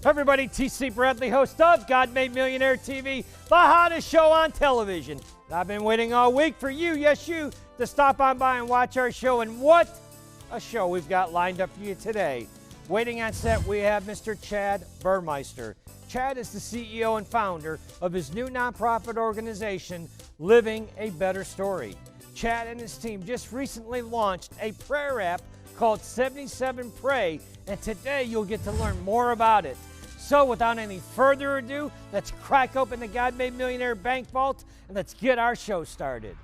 Everybody, T.C. Bradley, host of God Made Millionaire TV, the hottest show on television. And I've been waiting all week for you, yes you, to stop on by and watch our show. And what a show we've got lined up for you today. Waiting on set, we have Mr. Chad Burmeister. Chad is the CEO and founder of his new nonprofit organization, Living a Better Story. Chad and his team just recently launched a prayer app called 77 Pray, and today you'll get to learn more about it. So without any further ado, let's crack open the God Made Millionaire Bank Vault and let's get our show started.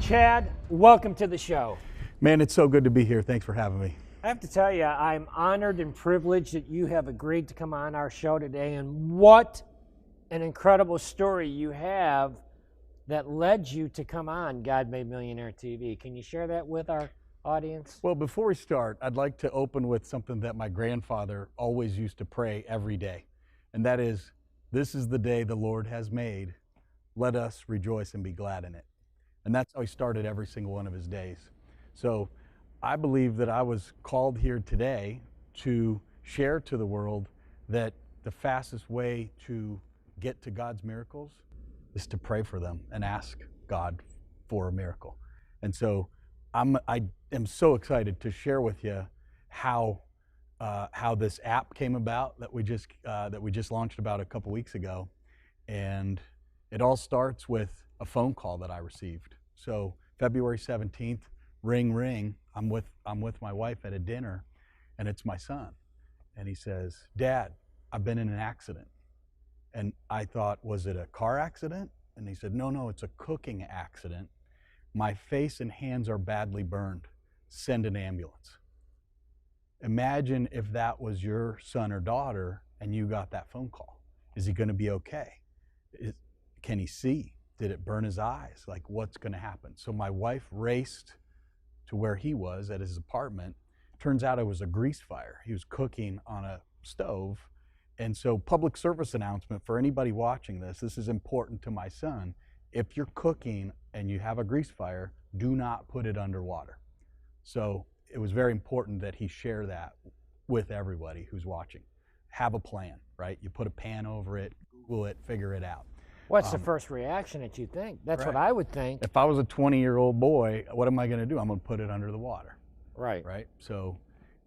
Chad, welcome to the show. Man, it's so good to be here. Thanks for having me. I have to tell you, I'm honored and privileged that you have agreed to come on our show today, and what an incredible story you have that led you to come on God Made Millionaire TV. Can you share that with our audience? Well, before we start, I'd like to open with something that my grandfather always used to pray every day, and that is, "This is the day the Lord has made. Let us rejoice and be glad in it." And that's how he started every single one of his days. So I believe that I was called here today to share to the world that the fastest way to get to God's miracles is to pray for them and ask God for a miracle. And so I am so excited to share with you how this app came about that we just launched about a couple weeks ago. And it all starts with a phone call that I received. So February 17th, ring, ring. I'm with my wife at a dinner, and it's my son. And he says, "Dad, I've been in an accident." And I thought, was it a car accident? And he said, no, it's a cooking accident. My face and hands are badly burned. Send an ambulance. Imagine if that was your son or daughter and you got that phone call. Is he going to be okay? Can he see? Did it burn his eyes? Like, what's going to happen? So my wife raced to where he was at his apartment. Turns out it was a grease fire. He was cooking on a stove. And so, public service announcement for anybody watching this, this is important to my son. If you're cooking and you have a grease fire, do not put it underwater. So it was very important that he share that with everybody who's watching. Have a plan, right? You put a pan over it, Google it, figure it out. What's the first reaction that you think? That's right. what I would think. If I was a 20-year-old boy, what am I going to do? I'm going to put it under the water. Right. Right? So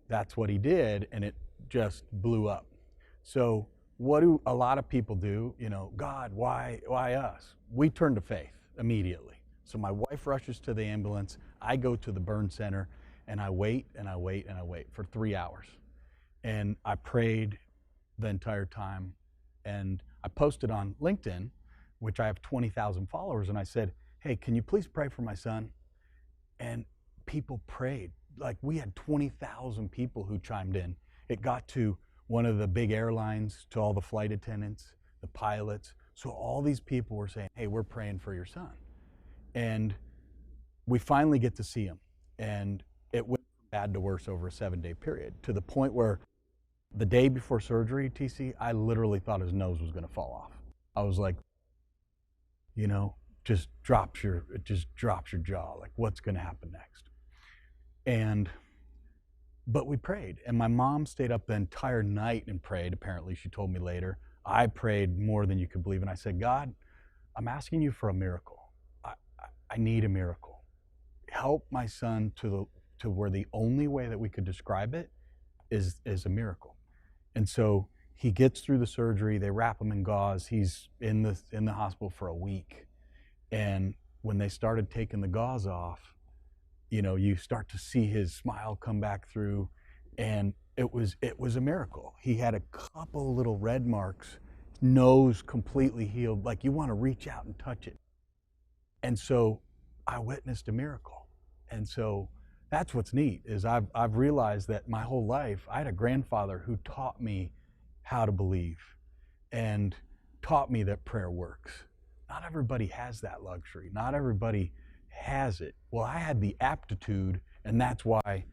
that's what he did, and it just blew up. So what do a lot of people do? You know, God, why us? We turn to faith immediately. So my wife rushes to the ambulance. I go to the burn center, and I wait and I wait and I wait for 3 hours. And I prayed the entire time, and I posted on LinkedIn, which I have 20,000 followers, and I said, "Hey, can you please pray for my son?" And people prayed. Like, we had 20,000 people who chimed in. It got to one of the big airlines, to all the flight attendants, the pilots. So all these people were saying, "Hey, we're praying for your son." And we finally get to see him. And it went from bad to worse over a 7-day period, to the point where the day before surgery, TC, I literally thought his nose was going to fall off. I was like, you know, it just drops your jaw. Like, what's going to happen next? But we prayed, and my mom stayed up the entire night and prayed. Apparently, she told me later. I prayed more than you could believe, and I said, "God, I'm asking you for a miracle. I need a miracle. Help my son to where the only way that we could describe it is a miracle." And so he gets through the surgery. They wrap him in gauze. He's in the hospital for a week. And when they started taking the gauze off, you know, you start to see his smile come back through, and it was a miracle. He had a couple little red marks, nose completely healed, like you want to reach out and touch it. And so I witnessed a miracle. And so that's what's neat, is I've realized that my whole life I had a grandfather who taught me how to believe and taught me that prayer works. Not everybody has that luxury. Not everybody has it. Well, I had the aptitude, and that's why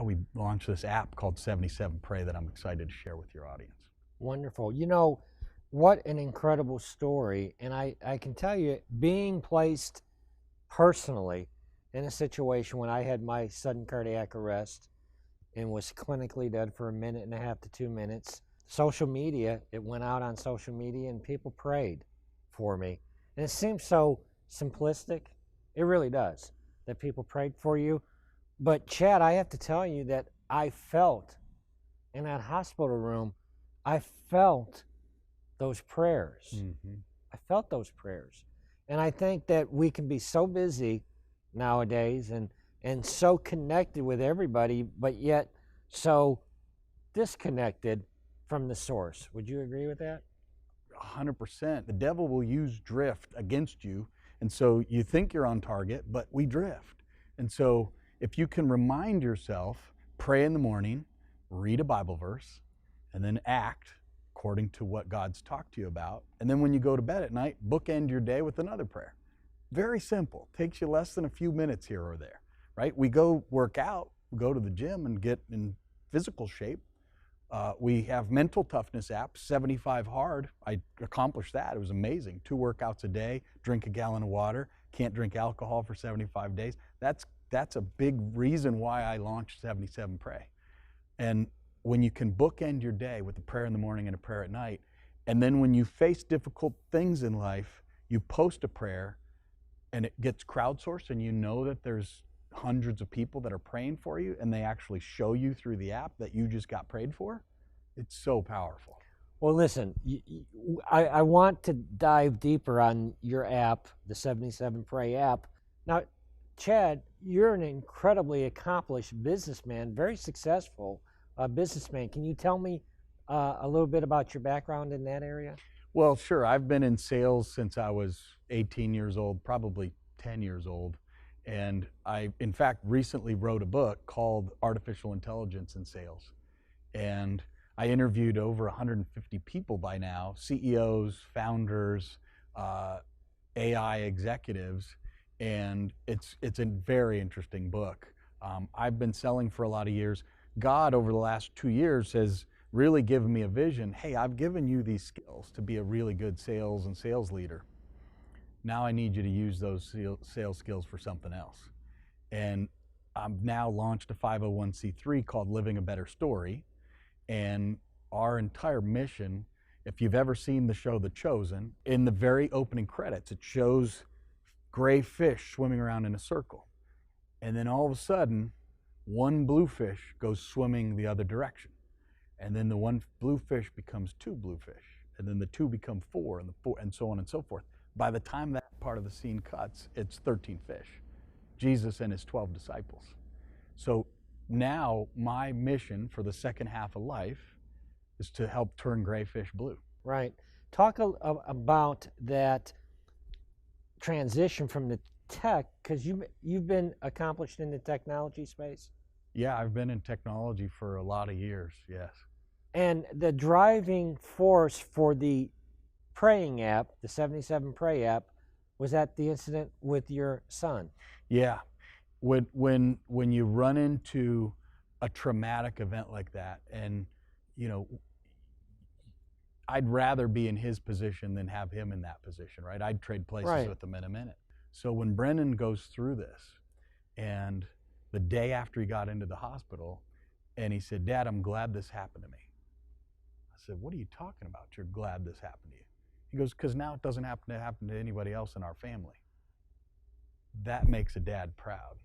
we launched this app called 77 Pray that I'm excited to share with your audience. Wonderful. You know, what an incredible story. And I can tell you, being placed personally in a situation when I had my sudden cardiac arrest and was clinically dead for 1.5 to 2 minutes, social media, it went out on social media and people prayed for me. And it seems so simplistic. It really does, that people prayed for you. But Chad, I have to tell you that I felt in that hospital room, I felt those prayers. Mm-hmm. I felt those prayers. And I think that we can be so busy nowadays and so connected with everybody, but yet so disconnected from the source. Would you agree with that? 100%. The devil will use drift against you. And so you think you're on target, but we drift. And so if you can remind yourself, pray in the morning, read a Bible verse, and then act according to what God's talked to you about. And then when you go to bed at night, bookend your day with another prayer. Very simple. Takes you less than a few minutes here or there, right? We go work out, we go to the gym and get in physical shape. We have mental toughness apps, 75 Hard. I accomplished that. It was amazing. 2 workouts a day, drink a gallon of water, can't drink alcohol for 75 days. That's a big reason why I launched 77 Pray. And when you can bookend your day with a prayer in the morning and a prayer at night, and then when you face difficult things in life, you post a prayer and it gets crowdsourced and you know that there's hundreds of people that are praying for you and they actually show you through the app that you just got prayed for, it's so powerful. Well, listen, I want to dive deeper on your app, the 77 Pray app. Now, Chad, you're an incredibly accomplished businessman, very successful businessman. Can you tell me a little bit about your background in that area? Well, sure. I've been in sales since I was 18 years old, probably 10 years old. And I, in fact, recently wrote a book called Artificial Intelligence in Sales. And I interviewed over 150 people by now, CEOs, founders, AI executives, and it's a very interesting book. I've been selling for a lot of years. God, over the last 2 years, has really given me a vision. Hey, I've given you these skills to be a really good sales and sales leader. Now I need you to use those sales skills for something else. And I've now launched a 501c3 called Living a Better Story. And our entire mission, if you've ever seen the show The Chosen, in the very opening credits, it shows gray fish swimming around in a circle. And then all of a sudden, one blue fish goes swimming the other direction. And then the one blue fish becomes 2 blue fish. And then the 2 become 4 and the 4, and so on and so forth. By the time that part of the scene cuts, it's 13 fish. Jesus and his 12 disciples. So now my mission for the second half of life is to help turn gray fish blue. Right. Talk about that transition from the tech, because you've been accomplished in the technology space. Yeah, I've been in technology for a lot of years, yes. And the driving force for the praying app, the 77 Pray app, was at the incident with your son. Yeah. When you run into a traumatic event like that, and you know, I'd rather be in his position than have him in that position, right? I'd trade places with him in a minute. So when Brendon goes through this, and the day after he got into the hospital, and he said, "Dad, I'm glad this happened to me." I said, "What are you talking about? You're glad this happened to you?" He goes, "Because now it doesn't happen to anybody else in our family." That makes a dad proud.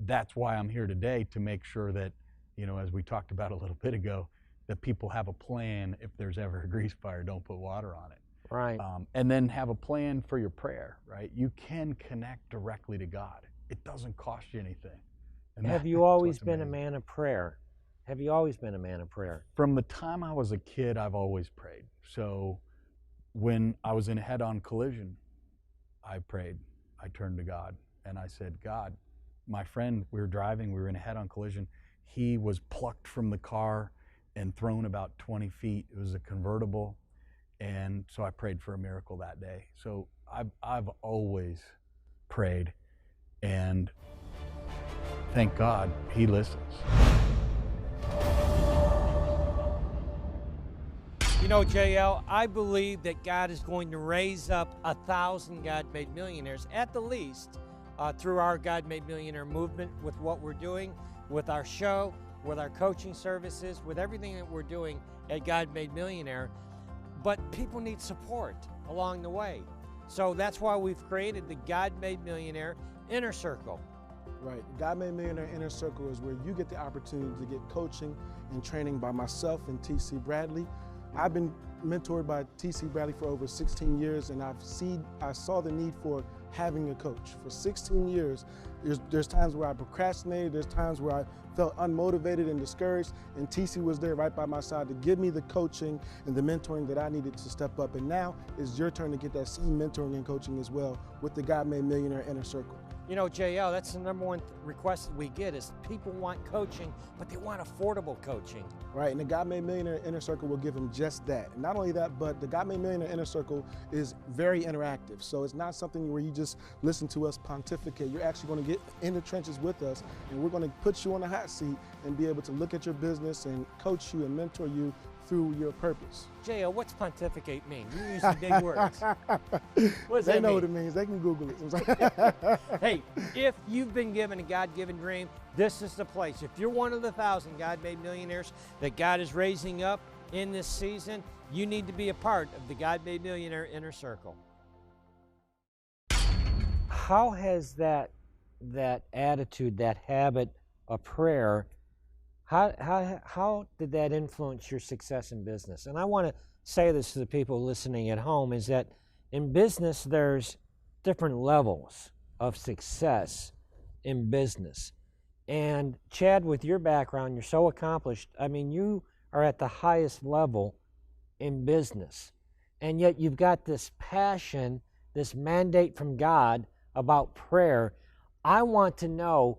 That's why I'm here today, to make sure that, you know, as we talked about a little bit ago, that people have a plan. If there's ever a grease fire, don't put water on it. Right. And then have a plan for your prayer, right? You can connect directly to God. It doesn't cost you anything. And have you always been a man of prayer? Have you always been a man of prayer? From the time I was a kid, I've always prayed. So when I was in a head-on collision, I prayed. I turned to God and I said, "God, my friend, we were driving, we were in a head-on collision. He was plucked from the car and thrown about 20 feet. It was a convertible. And so I prayed for a miracle that day." So I've always prayed. And thank God he listens. You know, JL, I believe that God is going to raise up 1,000 God Made Millionaires at the least through our God Made Millionaire movement, with what we're doing, with our show, with our coaching services, with everything that we're doing at God Made Millionaire. But people need support along the way. So that's why we've created the God Made Millionaire Inner Circle. Right. The God Made Millionaire Inner Circle is where you get the opportunity to get coaching and training by myself and T.C. Bradley. I've been mentored by T.C. Bradley for over 16 years, and I saw the need for having a coach. For 16 years, there's times where I procrastinated, there's times where I felt unmotivated and discouraged, and T.C. was there right by my side to give me the coaching and the mentoring that I needed to step up. And now it's your turn to get that same mentoring and coaching as well with the God Made Millionaire Inner Circle. You know, JL, that's the number one request that we get is people want coaching, but they want affordable coaching. Right, and the God Made Millionaire Inner Circle will give them just that. And not only that, but the God Made Millionaire Inner Circle is very interactive. So it's not something where you just listen to us pontificate. You're actually going to get in the trenches with us, and we're going to put you on the hot seat and be able to look at your business and coach you and mentor you through your purpose. JL, what's pontificate mean? You use some big words. What does They that know mean? what it means. They can Google it. Hey, if you've been given a God-given dream, this is the place. If you're one of the 1,000 God-made millionaires that God is raising up in this season, you need to be a part of the God-made Millionaire Inner Circle. How has that attitude, that habit of prayer, how did that influence your success in business? And I want to say this to the people listening at home, is that in business, there's different levels of success in business. And Chad, with your background, you're so accomplished. I mean, you are at the highest level in business. And yet you've got this passion, this mandate from God about prayer. I want to know,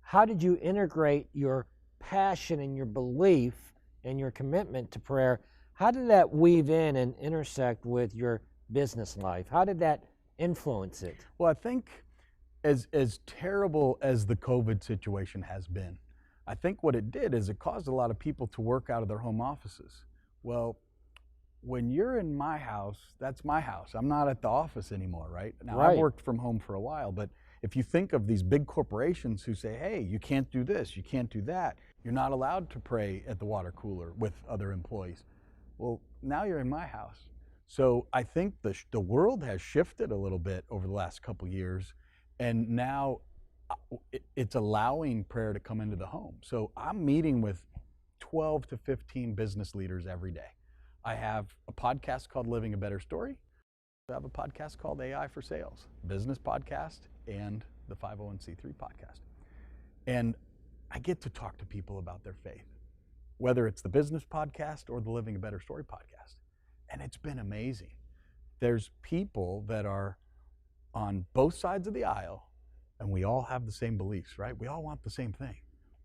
how did you integrate your passion and your belief and your commitment to prayer? How did that weave in and intersect with your business life? How did that influence it? Well, I think as terrible as the COVID situation has been, I think what it did is it caused a lot of people to work out of their home offices. Well, when you're in my house, that's my house. I'm not at the office anymore, right? Now, Right. I've worked from home for a while, but if you think of these big corporations who say, hey, you can't do this, you can't do that, you're not allowed to pray at the water cooler with other employees. Well, now you're in my house. So I think the world has shifted a little bit over the last couple years, and now it's allowing prayer to come into the home. So I'm meeting with 12 to 15 business leaders every day. I have a podcast called Living a Better Story. I have a podcast called AI for Sales, business podcast, and the 501c3 podcast. And I get to talk to people about their faith, whether it's the business podcast or the Living a Better Story podcast. And it's been amazing. There's people that are on both sides of the aisle, and we all have the same beliefs, right? We all want the same thing.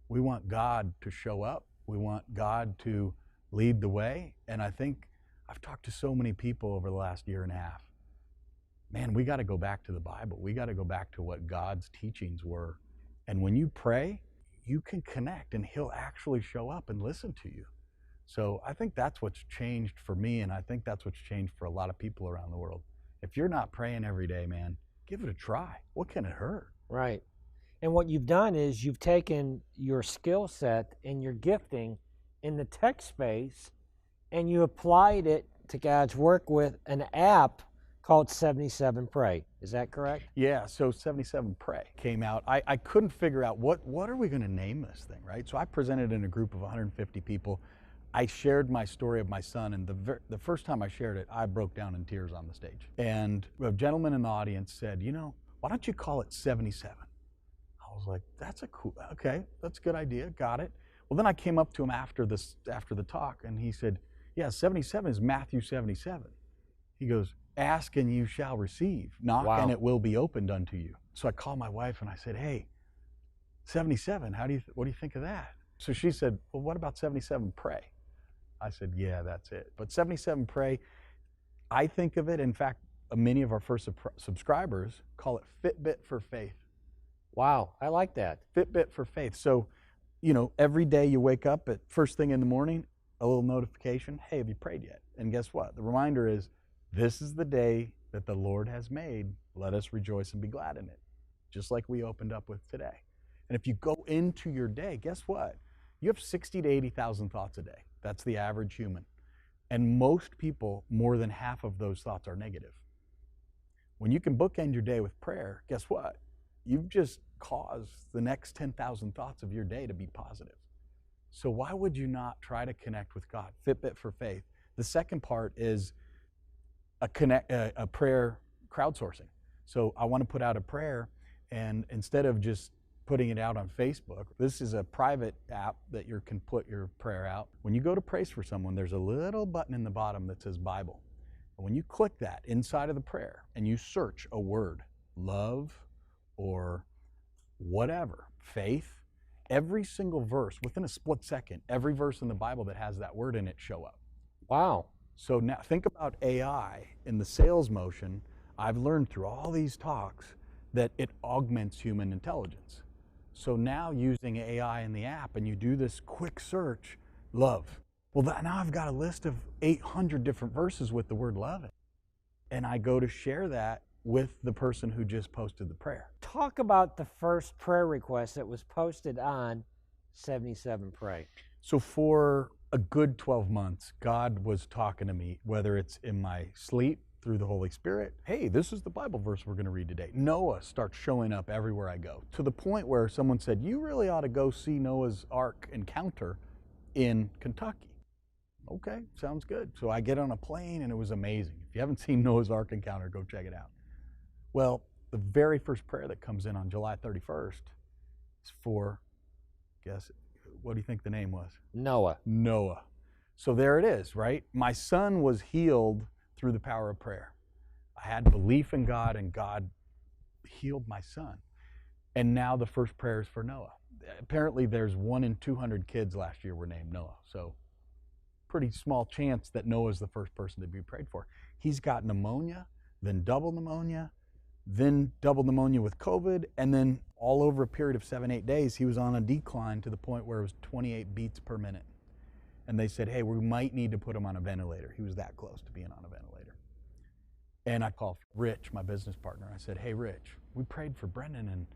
We want God to show up. We want God to lead the way. And I think I've talked to so many people over the last year and a half. Man, we got to go back to the Bible. We got to go back to what God's teachings were. And when you pray, you can connect, and He'll actually show up and listen to you. So I think that's what's changed for me, and I think that's what's changed for a lot of people around the world. If you're not praying every day, man, give it a try. What can it hurt? Right. And what you've done is you've taken your skill set and your gifting in the tech space, and you applied it to God's work with an app called 77 Pray. Is that correct? Yeah, so 77 Pray came out. I couldn't figure out what are we going to name this thing, right? So I presented in a group of 150 people. I shared my story of my son, and the first time I shared it, I broke down in tears on the stage. And a gentleman in the audience said, you know, why don't you call it 77? I was like, that's okay, that's a good idea, got it. Well, then I came up to him after the talk, and he said, yeah, 77 is Matthew 77. He goes, ask and you shall receive, knock Wow. and it will be opened unto you. So I called my wife and I said, hey, 77, what do you think of that? So she said, well, what about 77 Pray? I said, yeah, that's it. But 77 Pray, I think of it, in fact, many of our first subscribers call it Fitbit for faith. Wow, I like that. Fitbit for faith. So, you know, every day you wake up at first thing in the morning, a little notification, hey, have you prayed yet? And guess what? The reminder is, this is the day that the Lord has made. Let us rejoice and be glad in it. Just like we opened up with today. And if you go into your day, guess what? You have 60 to 80,000 thoughts a day. That's the average human. And most people, more than half of those thoughts are negative. When you can bookend your day with prayer, guess what? You've just caused the next 10,000 thoughts of your day to be positive. So why would you not try to connect with God? Fitbit for faith. The second part is a prayer crowdsourcing. So I want to put out a prayer, and instead of just putting it out on Facebook, this is a private app that you can put your prayer out. When you go to pray for someone, there's a little button in the bottom that says Bible. And when you click that inside of the prayer and you search a word, love or whatever, faith, every single verse, within a split second, every verse in the Bible that has that word in it show up. Wow. So now think about AI in the sales motion. I've learned through all these talks that it augments human intelligence. So now using AI in the app and you do this quick search, love. Well, now I've got a list of 800 different verses with the word love. And I go to share that with the person who just posted the prayer. Talk about the first prayer request that was posted on 77 Pray. So for a good 12 months, God was talking to me, whether it's in my sleep, through the Holy Spirit. Hey, this is the Bible verse we're going to read today. Noah starts showing up everywhere I go, to the point where someone said, you really ought to go see Noah's Ark encounter in Kentucky. Okay, sounds good. So I get on a plane and it was amazing. If you haven't seen Noah's Ark encounter, go check it out. Well, the very first prayer that comes in on July 31st is for, guess, what do you think the name was? Noah. Noah. So there it is, right? My son was healed through the power of prayer. I had belief in God and God healed my son. And now the first prayer is for Noah. Apparently there's 1 in 200 kids last year were named Noah. So pretty small chance that Noah's the first person to be prayed for. He's got pneumonia, then double pneumonia with COVID, and then all over a period of 7-8 days, he was on a decline to the point where it was 28 beats per minute. And they said, hey, we might need to put him on a ventilator. He was that close to being on a ventilator. And I called Rich, my business partner. I said, hey, Rich, we prayed for Brendon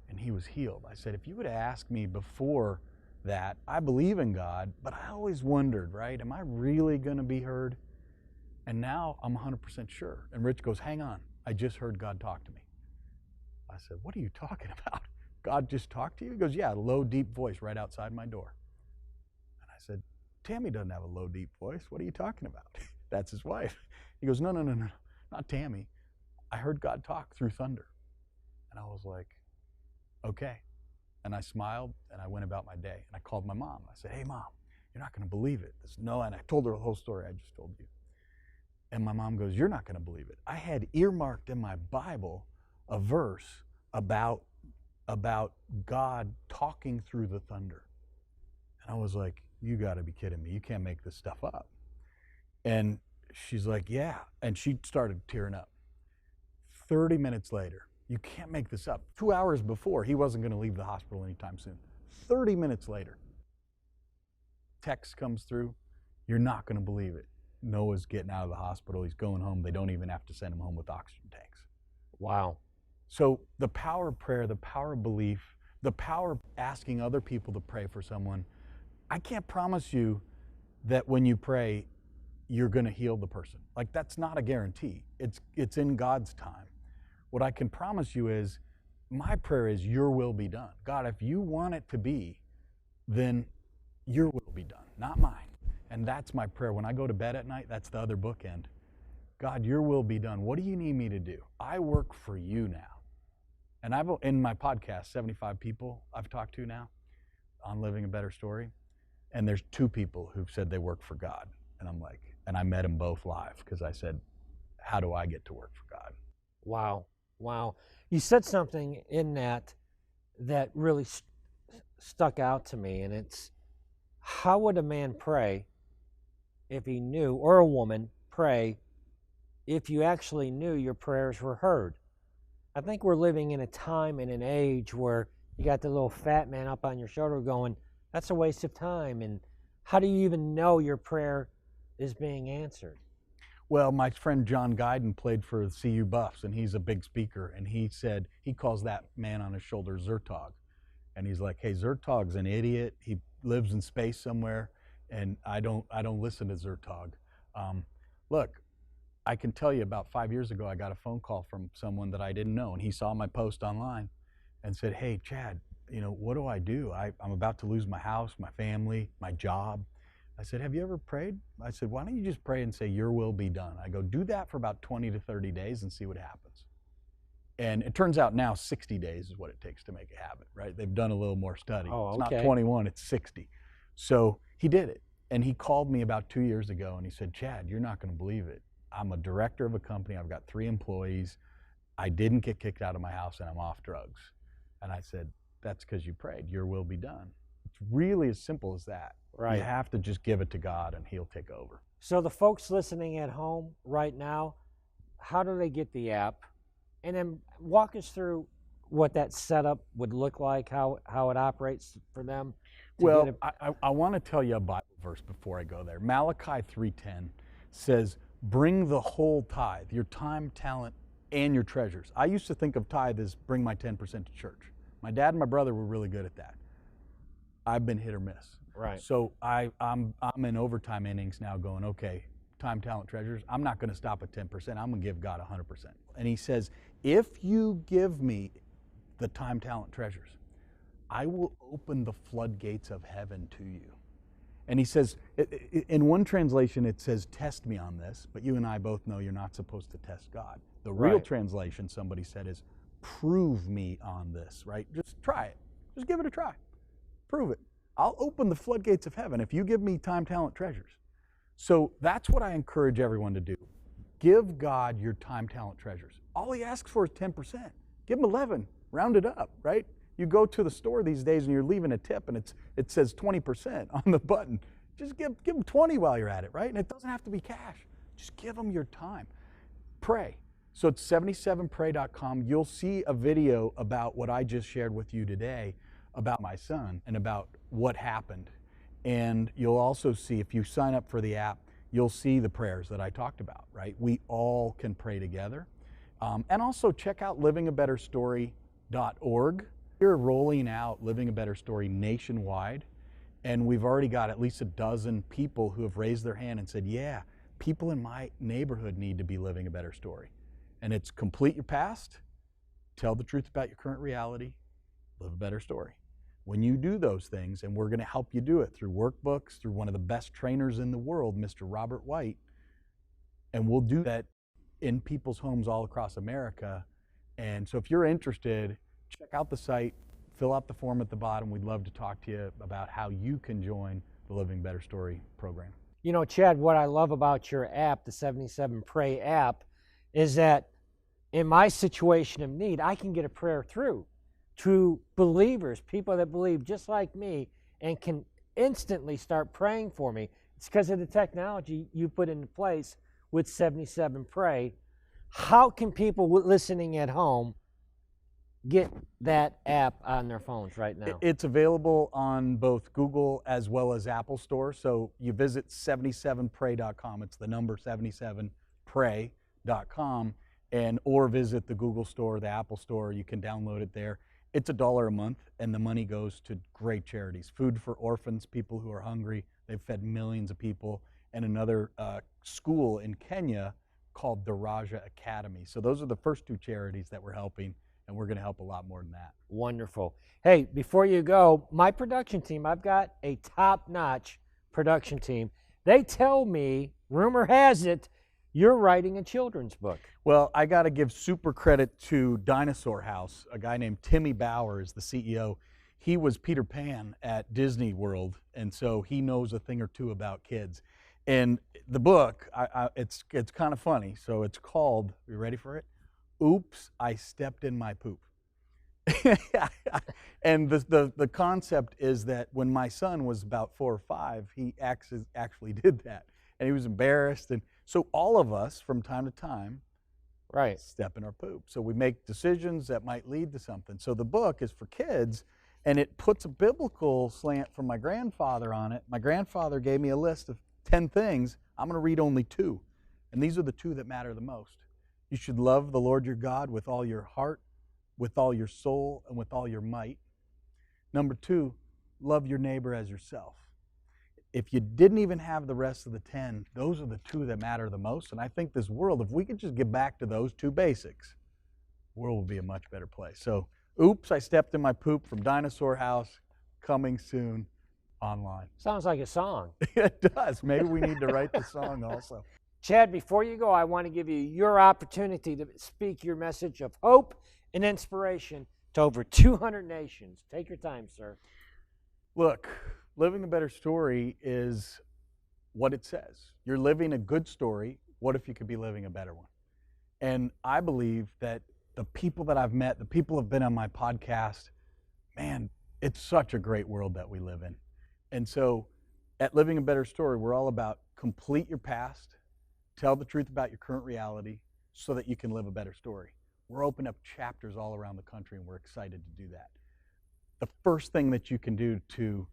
and he was healed. I said, if you would have asked me before that, I believe in God, but I always wondered, right, am I really going to be heard? And now I'm 100% sure. And Rich goes, hang on, I just heard God talk to me. I said, what are you talking about? God just talked to you? He goes, yeah, a low, deep voice right outside my door. And I said, Tammy doesn't have a low, deep voice. What are you talking about? That's his wife. He goes, no, not Tammy. I heard God talk through thunder. And I was like, okay. And I smiled and I went about my day. And I called my mom. I said, hey, Mom, you're not going to believe it. And I told her the whole story I just told you. And my mom goes, you're not going to believe it. I had earmarked in my Bible a verse about God talking through the thunder. And I was like, you got to be kidding me. You can't make this stuff up. And she's like, yeah. And she started tearing up. 30 minutes later, you can't make this up. 2 hours before, he wasn't going to leave the hospital anytime soon. 30 minutes later, text comes through. You're not going to believe it. Noah's getting out of the hospital. He's going home. They don't even have to send him home with oxygen tanks. Wow. So the power of prayer, the power of belief, the power of asking other people to pray for someone, I can't promise you that when you pray, you're going to heal the person. Like, that's not a guarantee. It's in God's time. What I can promise you is, my prayer is your will be done. God, if you want it to be, then your will be done, not mine. And that's my prayer. When I go to bed at night, that's the other bookend. God, your will be done. What do you need me to do? I work for you now. And I've, in my podcast, 75 people I've talked to now on Living a Better Story. And there's 2 people who've said they work for God. And I'm like, and I met them both live because I said, how do I get to work for God? Wow. Wow. You said something in that really stuck out to me. And it's, how would a man pray if he knew, or a woman pray, if you actually knew your prayers were heard? I think we're living in a time and an age where you got the little fat man up on your shoulder going, that's a waste of time. And how do you even know your prayer is being answered? Well, my friend John Guyton played for the CU Buffs, and he's a big speaker, and he said he calls that man on his shoulder Zertog. And he's like, hey, Zertog's an idiot. He lives in space somewhere, and I don't listen to Zertog. Look, I can tell you about 5 years ago, I got a phone call from someone that I didn't know, and he saw my post online and said, hey, Chad, what do I do? I'm about to lose my house, my family, my job. I said, have you ever prayed? I said, why don't you just pray and say, your will be done? I go, do that for about 20 to 30 days and see what happens. And it turns out now 60 days is what it takes to make it happen, right? They've done a little more study. Oh, It's okay. not 21, it's 60. So he did it. And he called me about 2 years ago and he said, Chad, you're not going to believe it. I'm a director of a company. I've got 3 employees. I didn't get kicked out of my house and I'm off drugs. And I said, that's because you prayed. Your will be done. It's really as simple as that. Right. You have to just give it to God and he'll take over. So the folks listening at home right now, how do they get the app? And then walk us through what that setup would look like, how it operates for them. Well, I want to tell you a Bible verse before I go there. Malachi 3:10 says, bring the whole tithe, your time, talent, and your treasures. I used to think of tithe as bring my 10% to church. My dad and my brother were really good at that. I've been hit or miss. Right. So I'm in overtime innings now going, okay, time, talent, treasures, I'm not going to stop at 10%. I'm going to give God 100%. And he says, if you give me the time, talent, treasures, I will open the floodgates of heaven to you. And he says, in one translation it says, test me on this, but you and I both know you're not supposed to test God. The real Right. translation, somebody said, is prove me on this, right? Just try it. Just give it a try. Prove it. I'll open the floodgates of heaven if you give me time, talent, treasures. So that's what I encourage everyone to do. Give God your time, talent, treasures. All he asks for is 10%. Give him 11. Round it up, right? You go to the store these days and you're leaving a tip and it says 20% on the button. Just give them 20 while you're at it, right? And it doesn't have to be cash. Just give them your time. Pray. So it's 77pray.com. You'll see a video about what I just shared with you today about my son and about what happened. And you'll also see, if you sign up for the app, you'll see the prayers that I talked about, right? We all can pray together. And also check out livingabetterstory.org. We're rolling out Living a Better Story nationwide, and we've already got at least a dozen people who have raised their hand and said, yeah, people in my neighborhood need to be living a better story. And it's complete your past, tell the truth about your current reality, live a better story. When you do those things, and we're going to help you do it through workbooks, through one of the best trainers in the world, Mr. Robert White, and we'll do that in people's homes all across America. And so if you're interested, check out the site, fill out the form at the bottom. We'd love to talk to you about how you can join the Living Better Story program. You know, Chad, what I love about your app, the 77 Pray app, is that in my situation of need, I can get a prayer through to believers, people that believe just like me, and can instantly start praying for me. It's because of the technology you put into place with 77 Pray. How can people listening at home get that app on their phones right now? It's available on both Google as well as Apple Store. So you visit 77pray.com. It's the number 77pray.com, and or visit the Google Store, the Apple Store. You can download it there. It's $1 a month, and the money goes to great charities. Food for orphans, people who are hungry. They've fed millions of people. And another school in Kenya called the Raja Academy. So those are the first 2 charities that we're helping, and we're going to help a lot more than that. Wonderful. Hey, before you go, my production team, I've got a top-notch production team. They tell me, rumor has it, you're writing a children's book. Well, I got to give super credit to Dinosaur House. A guy named Timmy Bauer is the CEO. He was Peter Pan at Disney World, and so he knows a thing or two about kids. And the book, it's kind of funny. So it's called, you ready for it? Oops, I Stepped in My Poop. And the concept is that when my son was about 4 or 5, he actually did that. And he was embarrassed. And so all of us, from time to time, Right. step in our poop. So we make decisions that might lead to something. So the book is for kids, and it puts a biblical slant from my grandfather on it. My grandfather gave me a list of 10 things. I'm going to read only 2. And these are the 2 that matter the most. You should love the Lord your God with all your heart, with all your soul, and with all your might. Number 2, love your neighbor as yourself. If you didn't even have the rest of the 10, those are the 2 that matter the most. And I think this world, if we could just get back to those 2 basics, the world would be a much better place. So, oops, I stepped in my poop from Dinosaur House, coming soon online. Sounds like a song. It does. Maybe we need to write the song also. Chad, before you go, I want to give you your opportunity to speak your message of hope and inspiration to over 200 nations. Take your time, sir. Look, living a better story is what it says. You're living a good story. What if you could be living a better one? And I believe that the people that I've met, the people who have been on my podcast, man, it's such a great world that we live in. And so at Living a Better Story, we're all about complete your past, tell the truth about your current reality so that you can live a better story. We're opening up chapters all around the country, and we're excited to do that. The first thing that you can do to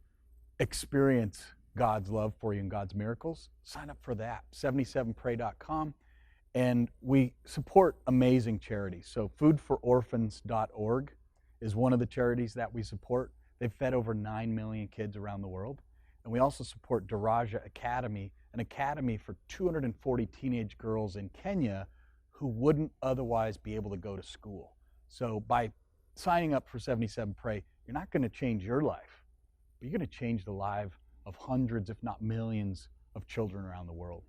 experience God's love for you and God's miracles, sign up for the app, 77pray.com. And we support amazing charities. So foodfororphans.org is one of the charities that we support. They've fed over 9 million kids around the world. And we also support Daraja Academy, an academy for 240 teenage girls in Kenya who wouldn't otherwise be able to go to school. So by signing up for 77 Pray, you're not going to change your life, but you're going to change the life of hundreds, if not millions, of children around the world.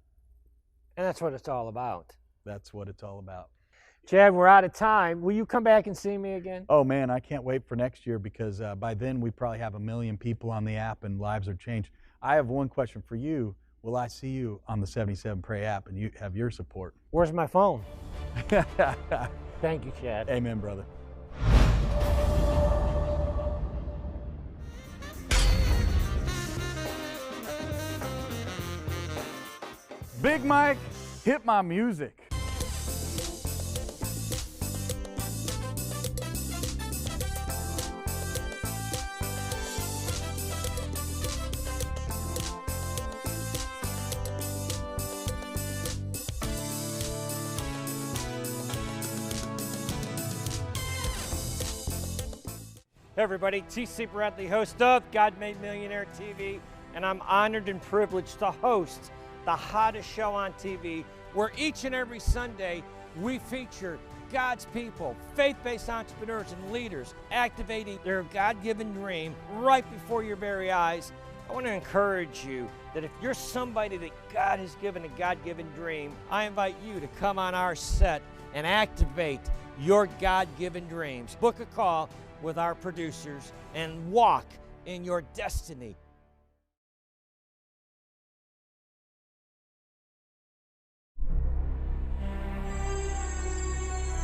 And that's what it's all about. That's what it's all about. Chad, we're out of time. Will you come back and see me again? Oh man, I can't wait for next year because by then we probably have 1 million people on the app and lives are changed. I have one question for you. Will I see you on the 77 Pray app and you have your support? Where's my phone? Thank you, Chad. Amen, brother. Big Mike, hit my music. Hey everybody, TC Bradley, host of God Made Millionaire TV, and I'm honored and privileged to host the hottest show on TV, where each and every Sunday we feature God's people, faith-based entrepreneurs and leaders activating their God-given dream right before your very eyes. I want to encourage you that if you're somebody that God has given a God-given dream, I invite you to come on our set and activate your God-given dreams. Book a call with our producers and walk in your destiny